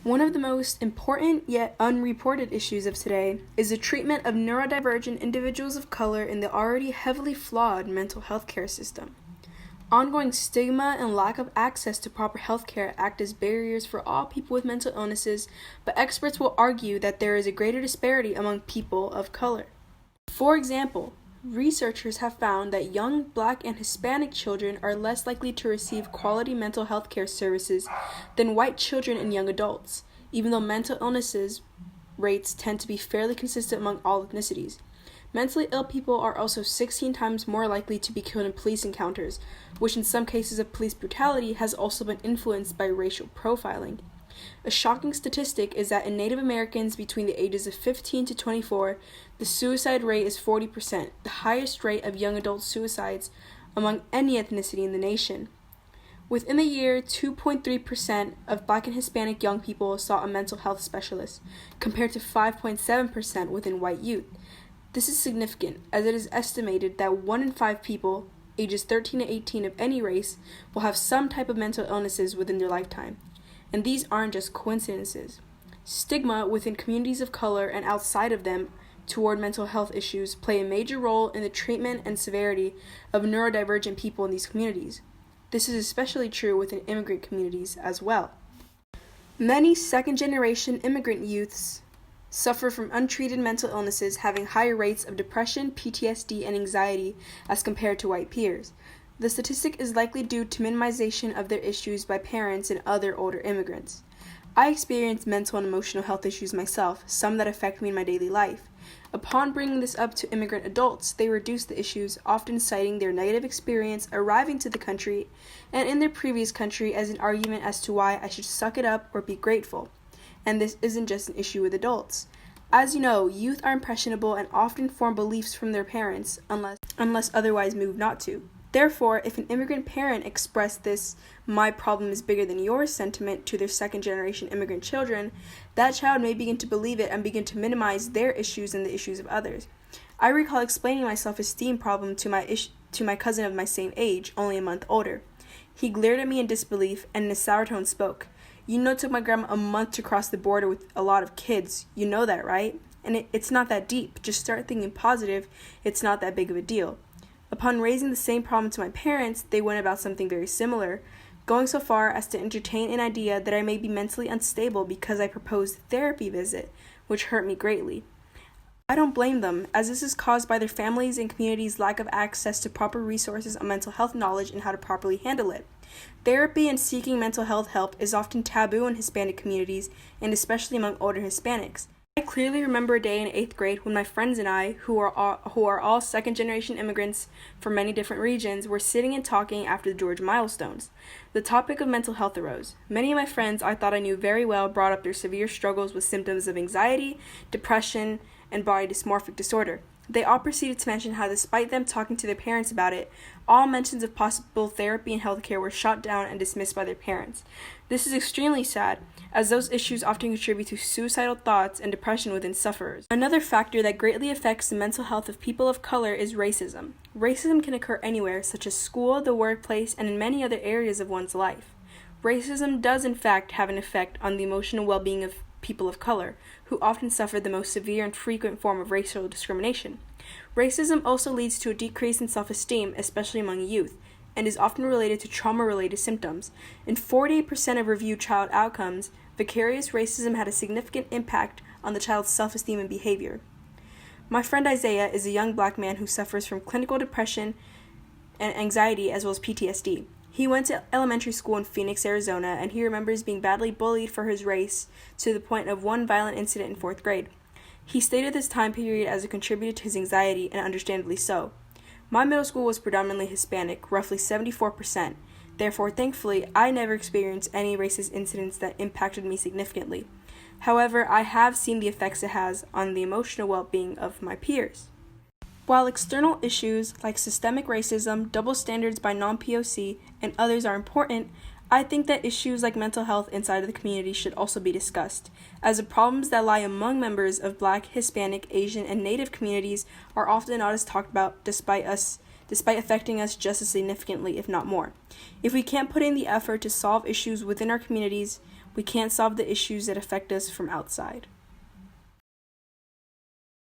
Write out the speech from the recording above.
One of the most important yet unreported issues of today is the treatment of neurodivergent individuals of color in the already heavily flawed mental health care system. Ongoing stigma and lack of access to proper health care act as barriers for all people with mental illnesses, but experts will argue that there is a greater disparity among people of color. For example, researchers have found that young Black and Hispanic children are less likely to receive quality mental health care services than white children and young adults, even though mental illnesses rates tend to be fairly consistent among all ethnicities. Mentally ill people are also 16 times more likely to be killed in police encounters, which in some cases of police brutality has also been influenced by racial profiling. A shocking statistic is that in Native Americans between the ages of 15 to 24, the suicide rate is 40%, the highest rate of young adult suicides among any ethnicity in the nation. Within the year, 2.3% of Black and Hispanic young people saw a mental health specialist, compared to 5.7% within white youth. This is significant, as it is estimated that 1 in 5 people, ages 13 to 18 of any race, will have some type of mental illnesses within their lifetime. And these aren't just coincidences. Stigma within communities of color and outside of them toward mental health issues play a major role in the treatment and severity of neurodivergent people in these communities. This is especially true within immigrant communities as well. Many second-generation immigrant youths suffer from untreated mental illnesses, having higher rates of depression, PTSD, and anxiety as compared to white peers. The statistic is likely due to minimization of their issues by parents and other older immigrants. I experience mental and emotional health issues myself, some that affect me in my daily life. Upon bringing this up to immigrant adults, they reduce the issues, often citing their negative experience arriving to the country and in their previous country as an argument as to why I should suck it up or be grateful. And this isn't just an issue with adults. As you know, youth are impressionable and often form beliefs from their parents, unless otherwise moved not to. Therefore, if an immigrant parent expressed this "my problem is bigger than yours" sentiment to their second-generation immigrant children, that child may begin to believe it and begin to minimize their issues and the issues of others. I recall explaining my self-esteem problem to my cousin of my same age, only a month older. He glared at me in disbelief and in a sour tone spoke. "You know it took my grandma a month to cross the border with a lot of kids. You know that, right? And it's not that deep. Just start thinking positive. It's not that big of a deal." Upon raising the same problem to my parents, they went about something very similar, going so far as to entertain an idea that I may be mentally unstable because I proposed a therapy visit, which hurt me greatly. I don't blame them, as this is caused by their families' and communities' lack of access to proper resources on mental health knowledge and how to properly handle it. Therapy and seeking mental health help is often taboo in Hispanic communities, and especially among older Hispanics. I clearly remember a day in 8th grade when my friends and I, who are all second-generation immigrants from many different regions, were sitting and talking after the Georgia milestones. The topic of mental health arose. Many of my friends I thought I knew very well brought up their severe struggles with symptoms of anxiety, depression, and body dysmorphic disorder. They all proceeded to mention how, despite them talking to their parents about it, all mentions of possible therapy and healthcare were shot down and dismissed by their parents. This is extremely sad, as those issues often contribute to suicidal thoughts and depression within sufferers. Another factor that greatly affects the mental health of people of color is racism. Racism can occur anywhere, such as school, the workplace, and in many other areas of one's life. Racism does in fact have an effect on the emotional well-being of people of color, who often suffer the most severe and frequent form of racial discrimination. Racism also leads to a decrease in self-esteem, especially among youth, and is often related to trauma-related symptoms. In 48% of reviewed child outcomes, vicarious racism had a significant impact on the child's self-esteem and behavior. My friend Isaiah is a young Black man who suffers from clinical depression and anxiety as well as PTSD. He went to elementary school in Phoenix, Arizona, and he remembers being badly bullied for his race to the point of one violent incident in 4th grade. He stated this time period as a contributor to his anxiety, and understandably so. My middle school was predominantly Hispanic, roughly 74%. Therefore, thankfully, I never experienced any racist incidents that impacted me significantly. However, I have seen the effects it has on the emotional well-being of my peers. While external issues like systemic racism, double standards by non-POC, and others are important, I think that issues like mental health inside of the community should also be discussed, as the problems that lie among members of Black, Hispanic, Asian, and Native communities are often not as talked about despite affecting us just as significantly, if not more. If we can't put in the effort to solve issues within our communities, We can't solve the issues that affect us from outside.